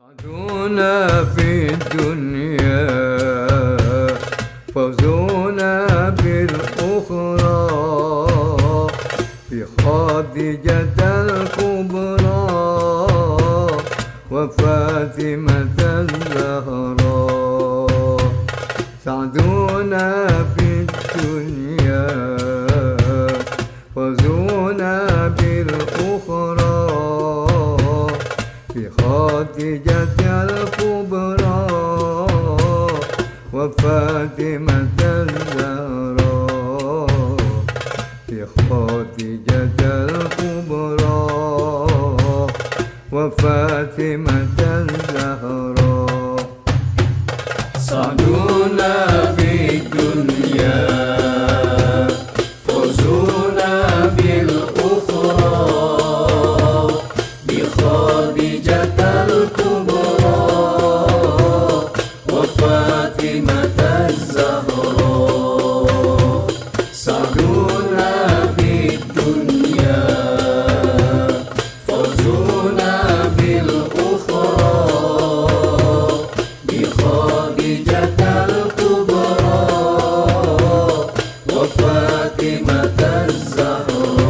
سعدنا في الدنيا فوزنا بالأخرى بخديجة الكبرى وفاطمة الزهراء. سعدنا في الدنيا فوزنا بالأخرى بخديجة الكبرى وفاطمة الزهراء. بخديجة الكبرى وفاطمة الزهراء. سعدنا في الدنيا فوزنا بالأخرى بخديجة الكبرى وفاطمة الزهراء. سعدنا في الدنيا فوزنا بالأخرى بخديجة الكبرى وفاطمة الزهراء.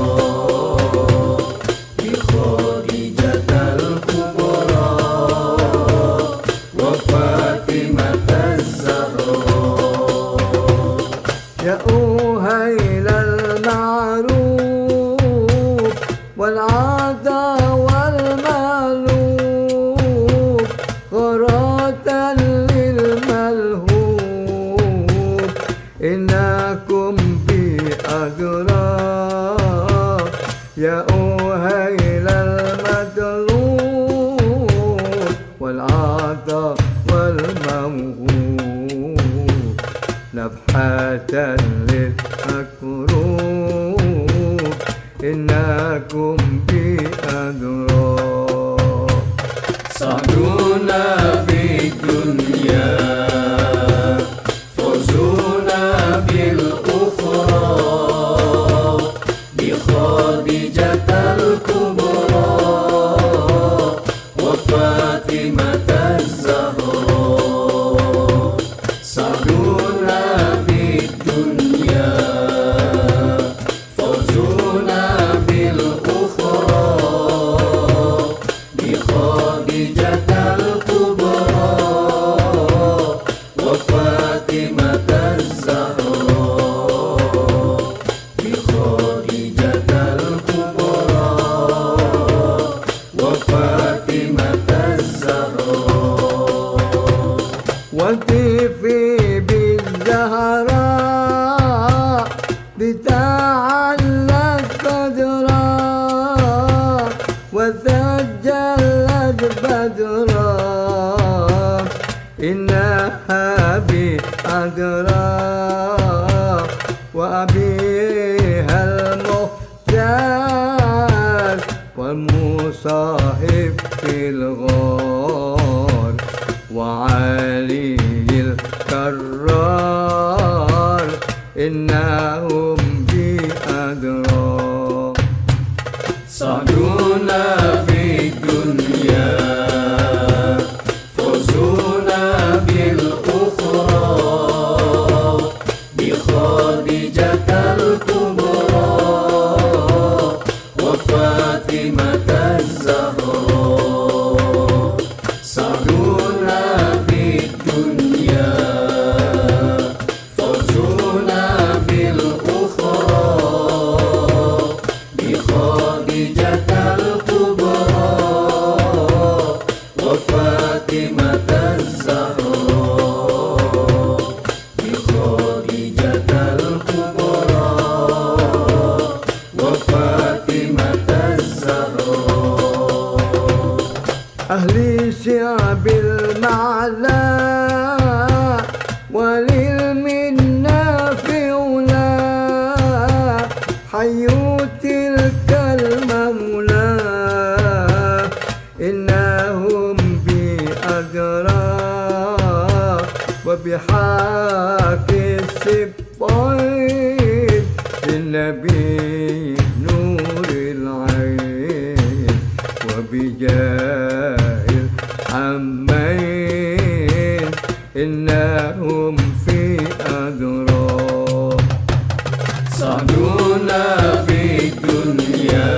بخديجة الكبرى وفاطمة الزهراء. يا أهيل المعروف والعطاء والمألوف غراة للملهوف إنكم بأدراك. يا أهيل المدلول والعطاء والموهوب نفحة للمكروب إنكم بأدراك. سعدنا في الدنيا فوزنا بالأخرى بخديجة الكبرى وفاطمة الزهراء. سعدنا في الدنيا فوزنا بالأخرى بخديجة الكبرى وفاطمة الزهراء. بخديجة الكبرى وفاطمة الزهراء. وتفي بالزهراء بتعلق قدرا وسجلت بدرا إنها بأدرا. وأبيها المختار والمصاحب في الغار وعلي الكرار إنهم بأدرا. سعدنا في الدنيا فوزنا بالأخرى بخديجة الكبرى وفاطمة الزهراء. سعدنا في الدنيا فوزنا بالأخرى بخديجة الكبرى وفاطمة الزهراء. بخديجة الكبرى وفاطمة الزهراء. أهل شعب المعلى وللمنى في علا حيوا تلك المولى إنهم بأدرا. وبحق السبطين للنبي نور العين وبجاه عمين إنهم في أغرار صعدونا في الدنيا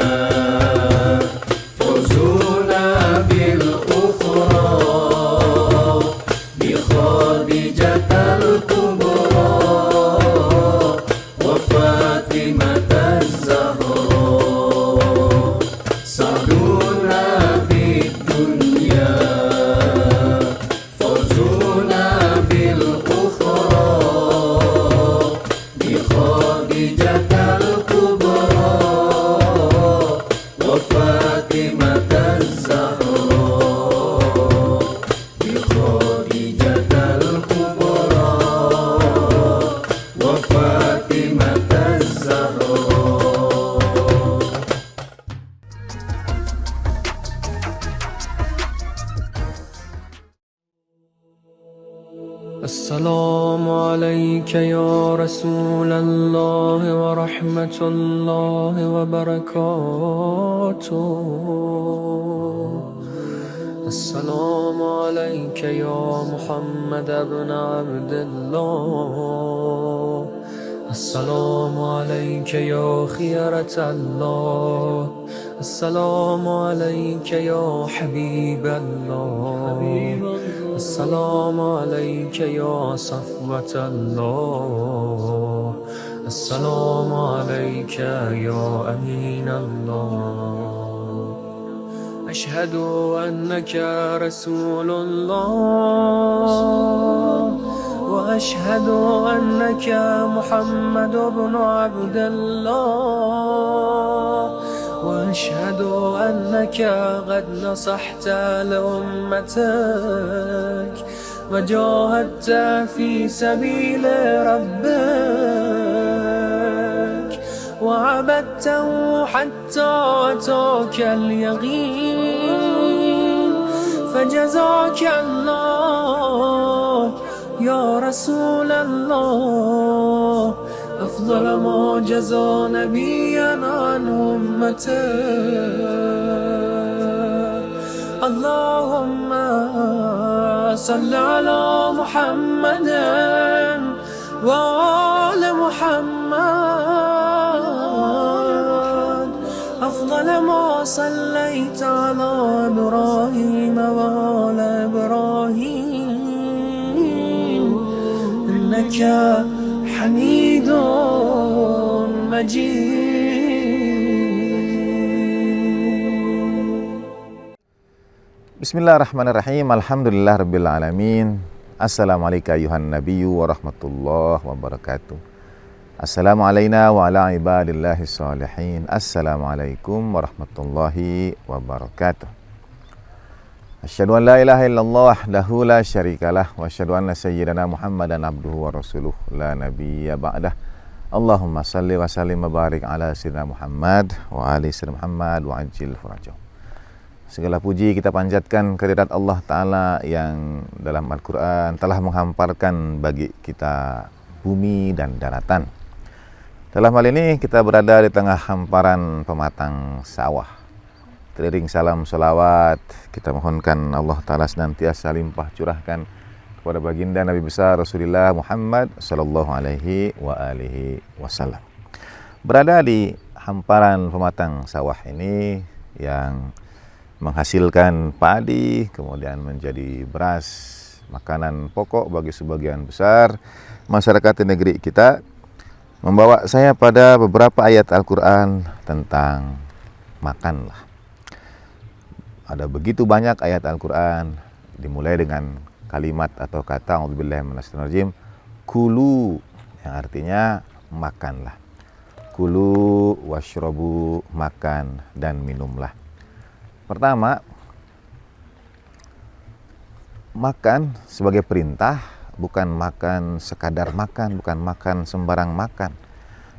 فوزونا بالأخرى بخادجة الكبرى وفاطمة الزهراء صعدونا في الدنيا فوزونا بالأخرى بخادجة الكبرى وفاطمة الزهراء بخادجة الكبرى وفاطمة الزهراء. السلام عليك يا رسول الله ورحمة الله وبركاته. السلام عليك يا محمد بن عبد الله. السلام عليك يا خيرة الله. السلام عليك يا حبيب الله. السلام عليك يا صفوة الله. السلام عليك يا أمين الله. أشهد أنك رسول الله وأشهد أنك محمد بن عبد الله وأشهد أنك قد نصحت لأمتك وجاهدت في سبيل ربك وعبدته حتى أتاك اليقين فجزاك الله يا رسول الله أفضل ما جزى نبيا عن أمته. اللهم صل على محمد وآل محمد أفضل ما صليت على إبراهيم وآل إبراهيم إنك حميد مجيد. Bismillahirrahmanirrahim. Alhamdulillah rabbil alamin. Assalamualaikum ayuhan nabiyyu warahmatullahi wabarakatuh. Assalamualaikum wa ala ibadillahi salihin. Assalamualaikum warahmatullahi wabarakatuh. Asyhadu an la ilaha illallah wahdahu la syarikalah wa asyhadu anna sayyidana Muhammadan abduhu wa rasuluh la nabiyya ba'dah. Allahumma salli wa sallim wa barik ala sayyidina Muhammad wa ali sayyidina Muhammad wa ajil farajah. Segala puji kita panjatkan kehadirat Allah Ta'ala yang dalam Al-Quran telah menghamparkan bagi kita bumi dan daratan. Dalam hal ini kita berada di tengah hamparan pematang sawah. Teriring salam salawat, kita mohonkan Allah Ta'ala senantiasa limpah curahkan kepada baginda Nabi besar Rasulullah Muhammad Sallallahu Alaihi wa alihi Wasallam. Berada di hamparan pematang sawah ini yang menghasilkan padi, kemudian menjadi beras, makanan pokok bagi sebagian besar masyarakat di negeri kita, membawa saya pada beberapa ayat Al-Quran tentang makanlah. Ada begitu banyak ayat Al-Quran, dimulai dengan kalimat atau kata a'udzubillahi minasyaitonir rajim, kulu, yang artinya makanlah. Kulu washrabu, makan dan minumlah. Pertama, makan sebagai perintah, bukan makan sekadar makan, bukan makan sembarang makan.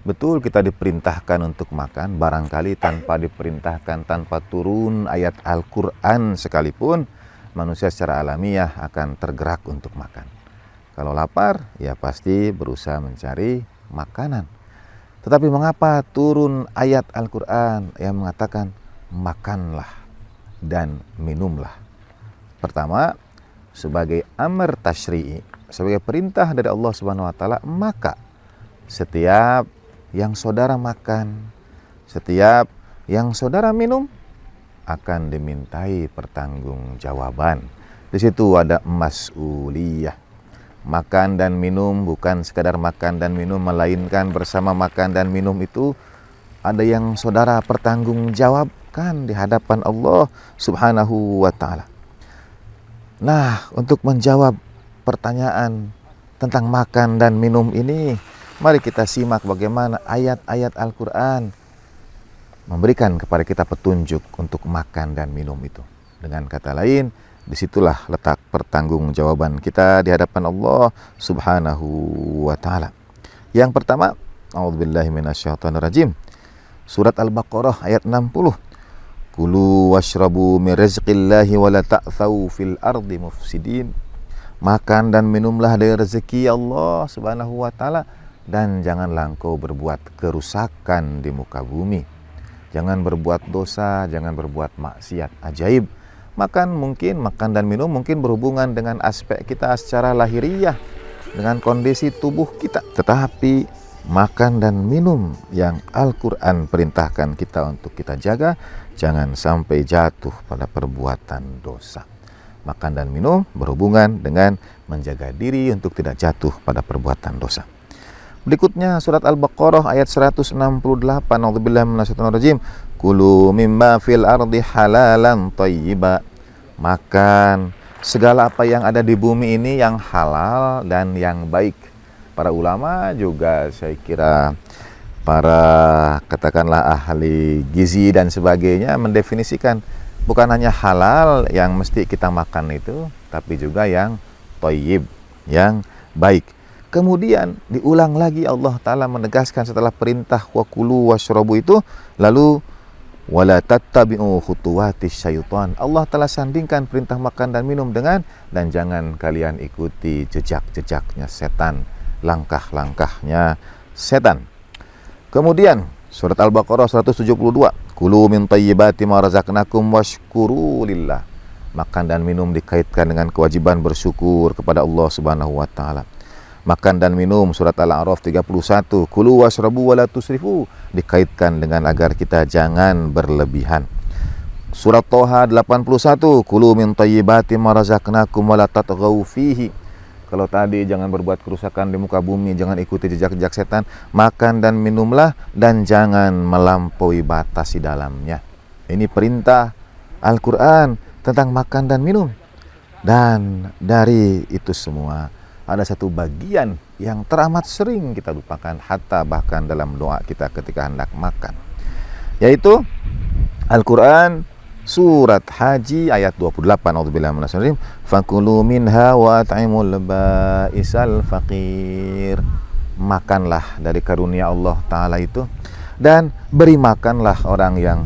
Betul kita diperintahkan untuk makan, barangkali tanpa diperintahkan, tanpa turun ayat Al-Quran sekalipun, manusia secara alamiah akan tergerak untuk makan. Kalau lapar, ya pasti berusaha mencari makanan. Tetapi mengapa turun ayat Al-Quran yang mengatakan makanlah dan minumlah? pertama sebagai amr tasyri'i, sebagai perintah dari Allah Subhanahu wa taala, maka setiap yang saudara makan, setiap yang saudara minum akan dimintai pertanggungjawaban. Di situ ada mas'uliyah. Makan dan minum bukan sekadar makan dan minum, melainkan bersama makan dan minum itu ada yang saudara pertanggungjawabkan di hadapan Allah Subhanahu wa taala. Nah, untuk menjawab pertanyaan tentang makan dan minum ini, mari kita simak bagaimana ayat-ayat Al-Quran memberikan kepada kita petunjuk untuk makan dan minum itu. Dengan kata lain, disitulah letak pertanggungjawaban kita di hadapan Allah Subhanahu wa taala. Yang pertama, a'udzubillahi minasyaitonirrajim. Surat Al-Baqarah ayat 60. Kulu washrabu min rizqillahi wa la ta'thaw fil ardi mufsidin. Makan dan minumlah dari rezeki Allah Subhanahu wa taala dan janganlah engkau berbuat kerusakan di muka bumi. Jangan berbuat dosa, jangan berbuat maksiat. Ajaib. Makan dan minum mungkin berhubungan dengan aspek kita secara lahiriah, dengan kondisi tubuh kita. Tetapi makan dan minum yang Al-Quran perintahkan kita untuk kita jaga, jangan sampai jatuh pada perbuatan dosa. Makan dan minum berhubungan dengan menjaga diri untuk tidak jatuh pada perbuatan dosa. Berikutnya surat Al-Baqarah ayat 168. A'udzubillahi minasyaitonirrajim. Kulu mimma fil ardi halalan thayyiba. Makan segala apa yang ada di bumi ini yang halal dan yang baik. Para ulama juga, saya kira para katakanlah ahli gizi dan sebagainya, mendefinisikan bukan hanya halal yang mesti kita makan itu, tapi juga yang thayyib, yang baik. Kemudian diulang lagi Allah Ta'ala menegaskan setelah perintah wa kulu washrabu itu, lalu wala tattabi'u khutuwatis syaitan. Allah Ta'ala sandingkan perintah makan dan minum dengan dan jangan kalian ikuti jejak-jejaknya setan, langkah-langkahnya setan. Kemudian surat Al-Baqarah 172. Kulu min thayyibati ma razaqnakum washkuru lillah. Makan dan minum dikaitkan dengan kewajiban bersyukur kepada Allah Subhanahu wa taala. Makan dan minum surat Al-A'raf 31. Kulu washrabu wa la tusrifu, dikaitkan dengan agar kita jangan berlebihan. Surat Thaha 81. Kulu min thayyibati ma razaqnakum wa la tatghaw fihi. Kalau tadi jangan berbuat kerusakan di muka bumi, jangan ikuti jejak-jejak setan, makan dan minumlah dan jangan melampaui batas di dalamnya. Ini perintah Al-Quran tentang makan dan minum. Dan dari itu semua ada satu bagian yang teramat sering kita lupakan, hatta bahkan dalam doa kita ketika hendak makan, yaitu Al-Quran surat Haji ayat 28. A'udzubillahi minasyaitonir rajim. Fakulu minha wa at'imul ba'isal faqir. Makanlah dari karunia Allah Ta'ala itu dan beri makanlah orang yang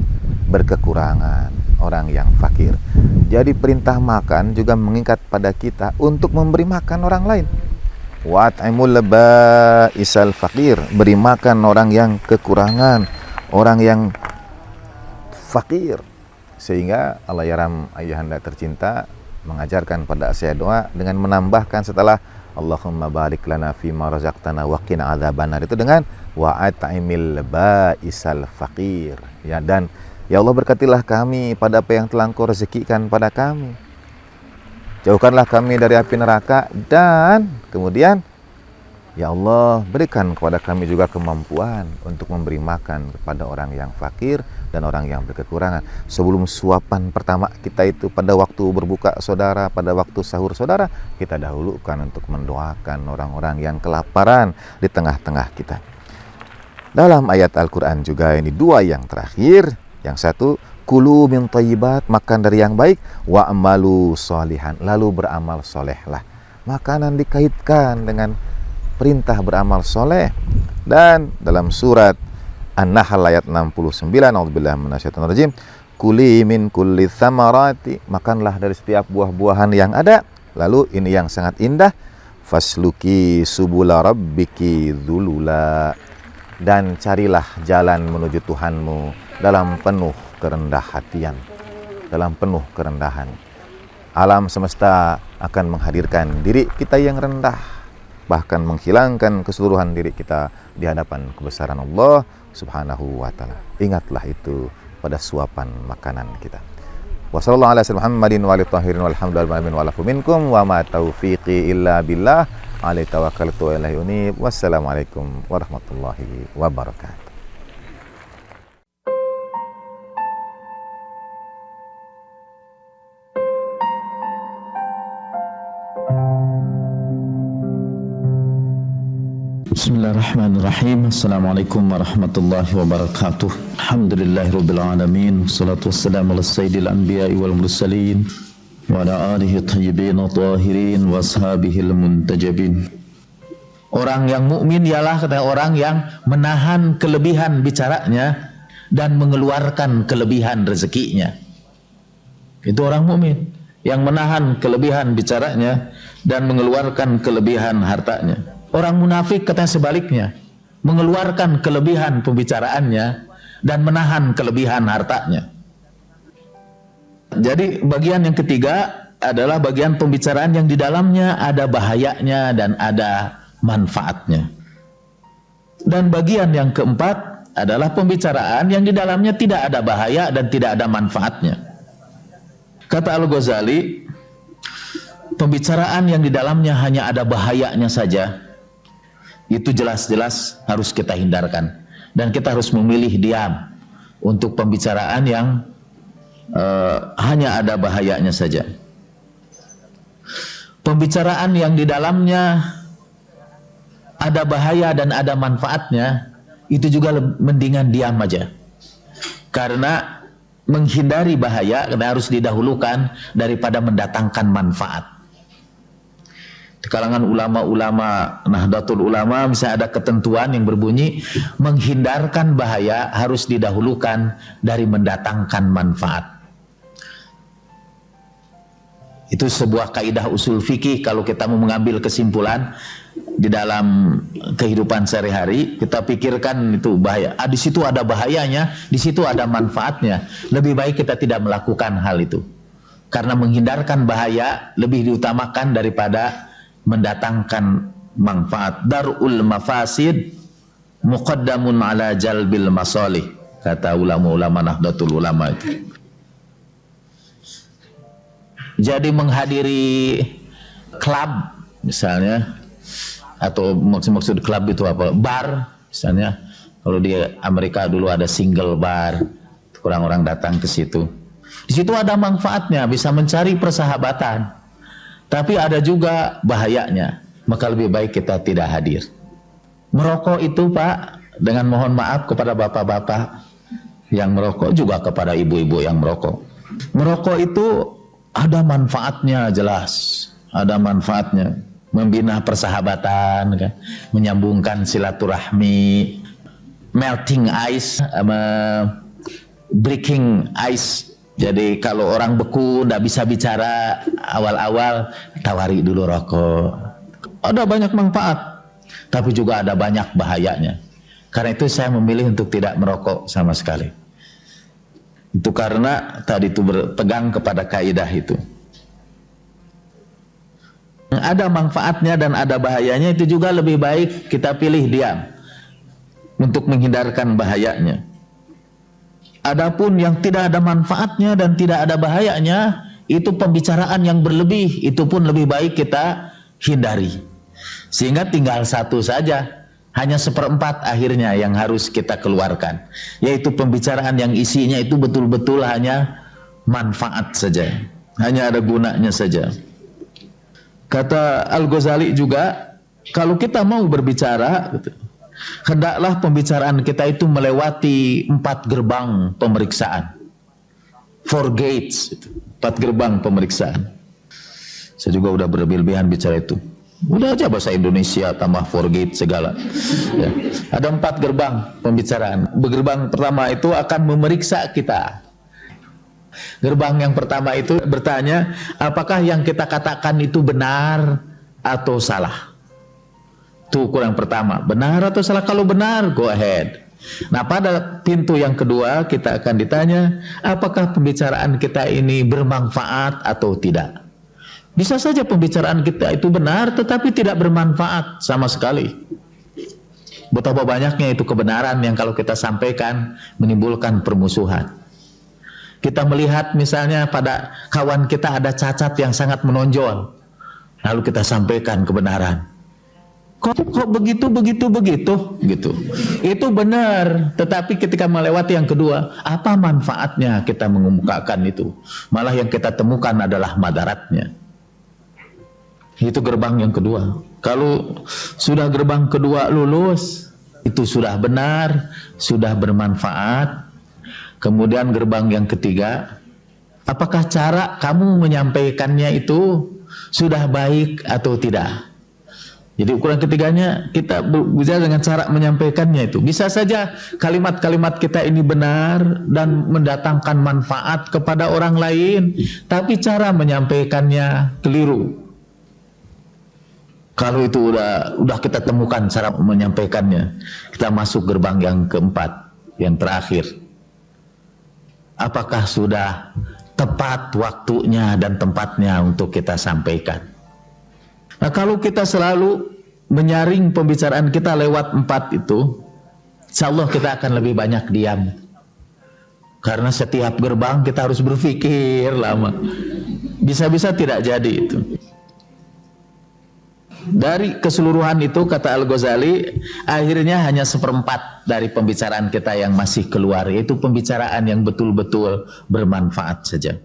berkekurangan, orang yang fakir. Jadi perintah makan juga mengikat pada kita untuk memberi makan orang lain. Wa at'imul ba'isal faqir, beri makan orang yang kekurangan, orang yang fakir. Sehingga Allahyarham ayahanda tercinta mengajarkan pada saya doa dengan menambahkan setelah Allahumma barik lana fima razaqtana wa qina adzabannar, itu dengan wa at'imil ba'isal faqir. Ya, dan ya Allah berkatilah kami pada apa yang telah Engkau rezekikan pada kami. Jauhkanlah kami dari api neraka, dan kemudian ya Allah berikan kepada kami juga kemampuan untuk memberi makan kepada orang yang fakir dan orang yang berkekurangan. Sebelum suapan pertama kita itu pada waktu berbuka saudara, pada waktu sahur saudara, kita dahulukan untuk mendoakan orang-orang yang kelaparan di tengah-tengah kita. Dalam ayat Al-Quran juga ini dua yang terakhir. Yang satu, kulu min thayyibat, makan dari yang baik, wa amalu sholihan, lalu beramal solehlah. Makanan dikaitkan dengan perintah beramal soleh. Dan dalam surat An-Nahl ayat 69, a'udzubillahi minasyaitonir rajim, kuli min kulli thamarati, makanlah dari setiap buah-buahan yang ada. Lalu ini yang sangat indah, fasluki subula rabbiki dzulula, dan carilah jalan menuju Tuhanmu dalam penuh kerendah hatian, dalam penuh kerendahan. alam semesta akan menghadirkan diri kita yang rendah, bahkan menghilangkan keseluruhan diri kita di hadapan kebesaran Allah Subhanahu wa taala. Ingatlah itu pada suapan makanan kita. Wassallallahu ala sayyidina Muhammadin wa alihi tahirin walhamdulillahi wa lakum minkum wa ma taufiqi illa billah alaihi tawakkaltu wa ilaihi unib. Wassalamualaikum warahmatullahi wabarakatuh. Bismillahirrahmanirrahim. Assalamualaikum warahmatullahi wabarakatuh. Alhamdulillahirabbil alamin. Wassalatu wassalamu ala sayyidil anbiya'i wal mursalin wa ala alihi thayyibin tahirin wa ashabihil muntajabin. Orang yang mukmin ialah kata orang yang menahan kelebihan bicaranya dan mengeluarkan kelebihan rezekinya. Itu orang mukmin yang menahan kelebihan bicaranya dan mengeluarkan kelebihan hartanya. Orang munafik katanya sebaliknya, mengeluarkan kelebihan pembicaraannya dan menahan kelebihan hartanya. Jadi bagian yang ketiga adalah bagian pembicaraan yang di dalamnya ada bahayanya dan ada manfaatnya. Dan bagian yang keempat adalah pembicaraan yang di dalamnya tidak ada bahaya dan tidak ada manfaatnya. Kata Al-Ghazali, pembicaraan yang di dalamnya hanya ada bahayanya saja, itu jelas-jelas harus kita hindarkan, dan kita harus memilih diam untuk pembicaraan yang hanya ada bahayanya saja. Pembicaraan yang di dalamnya ada bahaya dan ada manfaatnya, itu juga mendingan diam aja, karena menghindari bahaya harus didahulukan daripada mendatangkan manfaat. Di kalangan ulama-ulama Nahdlatul Ulama misalnya ada ketentuan yang berbunyi menghindarkan bahaya harus didahulukan dari mendatangkan manfaat. Itu sebuah kaidah usul fikih. Kalau kita mau mengambil kesimpulan di dalam kehidupan sehari-hari, kita pikirkan itu bahaya. Di situ ada bahayanya, di situ ada manfaatnya. Lebih baik kita tidak melakukan hal itu, karena menghindarkan bahaya lebih diutamakan daripada mendatangkan manfaat. Darul mafasid muqaddamun ala jalbil masalih, kata ulama-ulama Nahdlatul Ulama itu. Jadi menghadiri klub misalnya, atau maksud klub itu apa? Bar misalnya. Kalau di Amerika dulu ada single bar, orang-orang datang ke situ. Di situ ada manfaatnya, bisa mencari persahabatan. Tapi ada juga bahayanya, maka lebih baik kita tidak hadir. Merokok itu Pak, dengan mohon maaf kepada bapak-bapak yang merokok, juga kepada ibu-ibu yang merokok. Merokok itu ada manfaatnya, jelas ada manfaatnya. Membina persahabatan, kan? Menyambungkan silaturahmi, melting ice, breaking ice. Jadi kalau orang beku, tidak bisa bicara awal-awal, tawari dulu rokok. Ada banyak manfaat, tapi juga ada banyak bahayanya. Karena itu saya memilih untuk tidak merokok sama sekali. Itu karena tadi itu berpegang kepada kaidah itu. Ada manfaatnya dan ada bahayanya, itu juga lebih baik kita pilih diam untuk menghindarkan bahayanya. Adapun yang tidak ada manfaatnya dan tidak ada bahayanya, itu pembicaraan yang berlebih, itu pun lebih baik kita hindari. Sehingga tinggal satu saja, hanya 1/4 akhirnya yang harus kita keluarkan, yaitu pembicaraan yang isinya itu betul-betul hanya manfaat saja, hanya ada gunanya saja. Kata Al-Ghazali juga, kalau kita mau berbicara, hendaklah pembicaraan kita itu melewati 4 gerbang pemeriksaan. 4 gates, 4 gerbang pemeriksaan. Saya juga udah berlebihan bicara itu. Udah aja bahasa Indonesia tambah 4 gate segala. Ya. Ada 4 gerbang pembicaraan. Gerbang pertama itu akan memeriksa kita. Gerbang yang pertama itu bertanya, apakah yang kita katakan itu benar atau salah? Itu ukuran pertama, benar atau salah. Kalau benar, go ahead. Nah, pada pintu yang kedua kita akan ditanya, apakah pembicaraan kita ini bermanfaat atau tidak? Bisa saja pembicaraan kita itu benar tetapi tidak bermanfaat sama sekali. Betapa banyaknya itu kebenaran yang kalau kita sampaikan menimbulkan permusuhan. Kita melihat misalnya pada kawan kita ada cacat yang sangat menonjol, lalu kita sampaikan kebenaran. Kok begitu gitu. Itu benar, tetapi ketika melewati yang kedua, apa manfaatnya kita mengemukakan itu? Malah yang kita temukan adalah madaratnya. Itu gerbang yang kedua. Kalau sudah gerbang kedua lulus, itu sudah benar, sudah bermanfaat. Kemudian gerbang yang ketiga, apakah cara kamu menyampaikannya itu sudah baik atau tidak? Jadi ukuran ketiganya kita berbicara dengan cara menyampaikannya itu. Bisa saja kalimat-kalimat kita ini benar dan mendatangkan manfaat kepada orang lain, tapi cara menyampaikannya keliru. Kalau itu udah kita temukan cara menyampaikannya, kita masuk gerbang yang keempat, yang terakhir. Apakah sudah tepat waktunya dan tempatnya untuk kita sampaikan? Nah, kalau kita selalu menyaring pembicaraan kita lewat 4 itu, insya Allah kita akan lebih banyak diam. Karena setiap gerbang kita harus berpikir lama. Bisa-bisa tidak jadi itu. Dari keseluruhan itu, kata Al-Ghazali, akhirnya hanya 1/4 dari pembicaraan kita yang masih keluar, yaitu pembicaraan yang betul-betul bermanfaat saja.